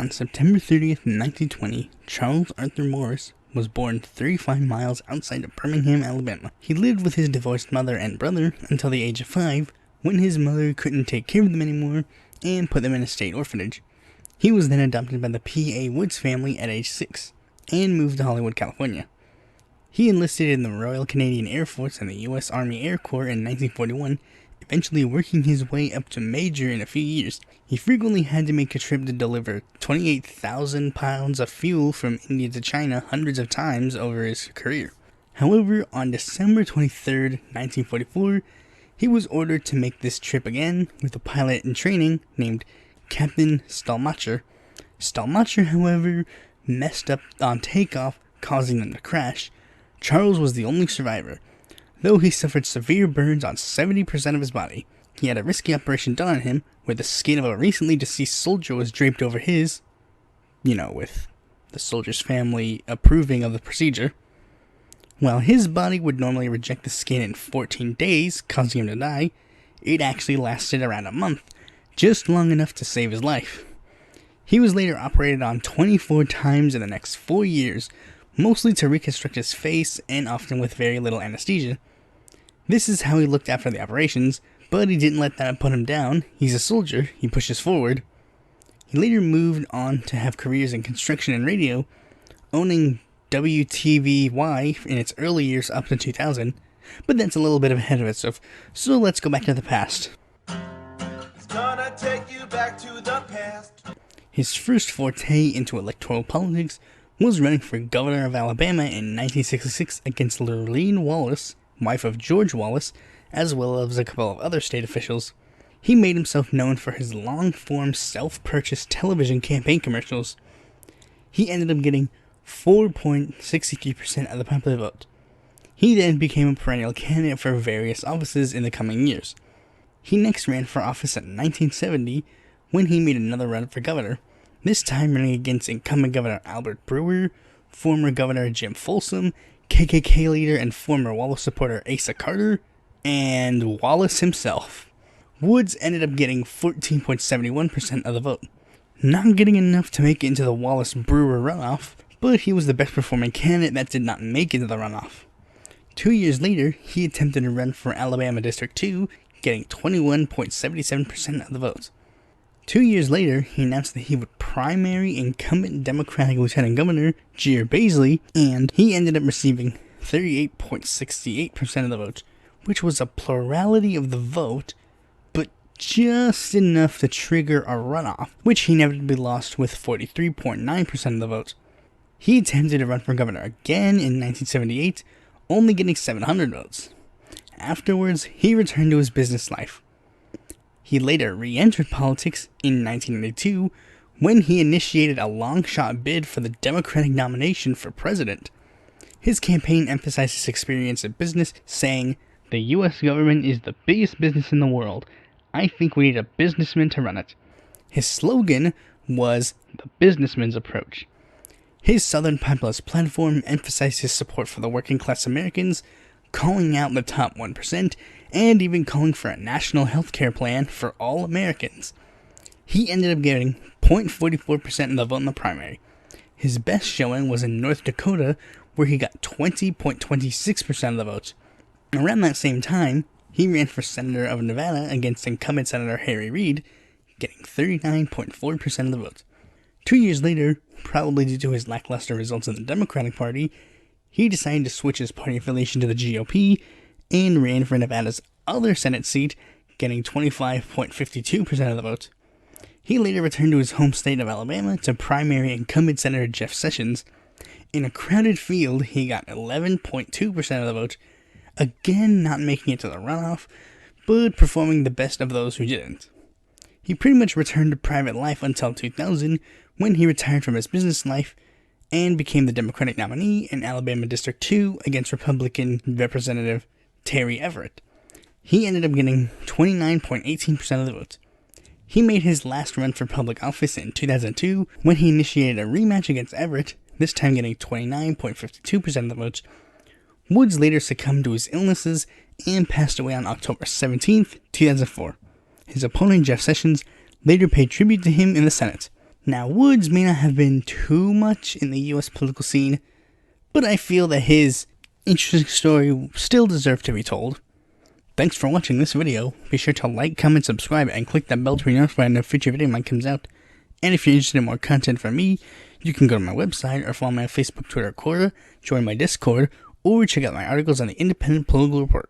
On September 30th, 1920, Charles Arthur Morris was born 35 miles outside of Birmingham, Alabama. He lived with his divorced mother and brother until the age of 5, when his mother couldn't take care of them anymore and put them in a state orphanage. He was then adopted by the P.A. Woods family at age 6 and moved to Hollywood, California. He enlisted in the Royal Canadian Air Force and the U.S. Army Air Corps in 1941, eventually working his way up to major in a few years. He frequently had to make a trip to deliver 28,000 pounds of fuel from India to China hundreds of times over his career. However, on December 23, 1944, he was ordered to make this trip again with a pilot in training named Captain Stalmacher. Stalmacher, however, messed up on takeoff, causing them to crash. Charles was the only survivor, though he suffered severe burns on 70% of his body. He had a risky operation done on him, where the skin of a recently deceased soldier was draped over his, with the soldier's family approving of the procedure. While his body would normally reject the skin in 14 days, causing him to die, it actually lasted around a month, just long enough to save his life. He was later operated on 24 times in the next 4 years, mostly to reconstruct his face and often with very little anesthesia. This is how he looked after the operations, but he didn't let that put him down. He's a soldier, he pushes forward. He later moved on to have careers in construction and radio, owning WTVY in its early years up to 2000, but that's a little bit ahead of itself, so let's go back to the past. It's gonna take you back to the past. His first forte into electoral politics was running for governor of Alabama in 1966 against Lurleen Wallace, wife of George Wallace, as well as a couple of other state officials. He made himself known for his long-form self-purchased television campaign commercials. He ended up getting 4.63% of the popular vote. He then became a perennial candidate for various offices in the coming years. He next ran for office in 1970 when he made another run for governor, this time running against incumbent Governor Albert Brewer, former Governor Jim Folsom, KKK leader and former Wallace supporter Asa Carter, and Wallace himself. Woods ended up getting 14.71% of the vote, not getting enough to make it into the Wallace-Brewer runoff, but he was the best performing candidate that did not make it to the runoff. 2 years later, he attempted to run for Alabama District 2, getting 21.77% of the vote. 2 years later, he announced that he would primary incumbent Democratic Lieutenant Governor Jeer Baisley, and he ended up receiving 38.68% of the vote, which was a plurality of the vote, but just enough to trigger a runoff, which he inevitably lost with 43.9% of the vote. He attempted to run for governor again in 1978, only getting 700 votes. Afterwards, he returned to his business life. He later re-entered politics in 1992 when he initiated a long-shot bid for the Democratic nomination for president. His campaign emphasized his experience in business, saying, "The U.S. government is the biggest business in the world. I think we need a businessman to run it." His slogan was "The Businessman's Approach." His Southern Populist platform emphasized his support for the working-class Americans, calling out the top 1%, and even calling for a national health care plan for all Americans. He ended up getting 0.44% of the vote in the primary. His best showing was in North Dakota, where he got 20.26% of the vote. Around that same time, he ran for senator of Nevada against incumbent Senator Harry Reid, getting 39.4% of the vote. 2 years later, probably due to his lackluster results in the Democratic Party, he decided to switch his party affiliation to the GOP and ran for Nevada's other Senate seat, getting 25.52% of the vote. He later returned to his home state of Alabama to primary incumbent Senator Jeff Sessions. In a crowded field, he got 11.2% of the vote, again not making it to the runoff, but performing the best of those who didn't. He pretty much returned to private life until 2000, when he retired from his business life and became the Democratic nominee in Alabama District 2 against Republican Representative Terry Everett. He ended up getting 29.18% of the vote. He made his last run for public office in 2002 when he initiated a rematch against Everett, this time getting 29.52% of the vote. Woods later succumbed to his illnesses and passed away on October 17, 2004. His opponent, Jeff Sessions, later paid tribute to him in the Senate. Now, Woods may not have been too much in the US political scene, but I feel that his interesting story still deserves to be told. Thanks for watching this video. Be sure to like, comment, subscribe, and click that bell to be notified when a future video mine comes out. And if you're interested in more content from me, you can go to my website or follow me on Facebook, Twitter, or Quora, join my Discord, or check out my articles on the Independent Political Report.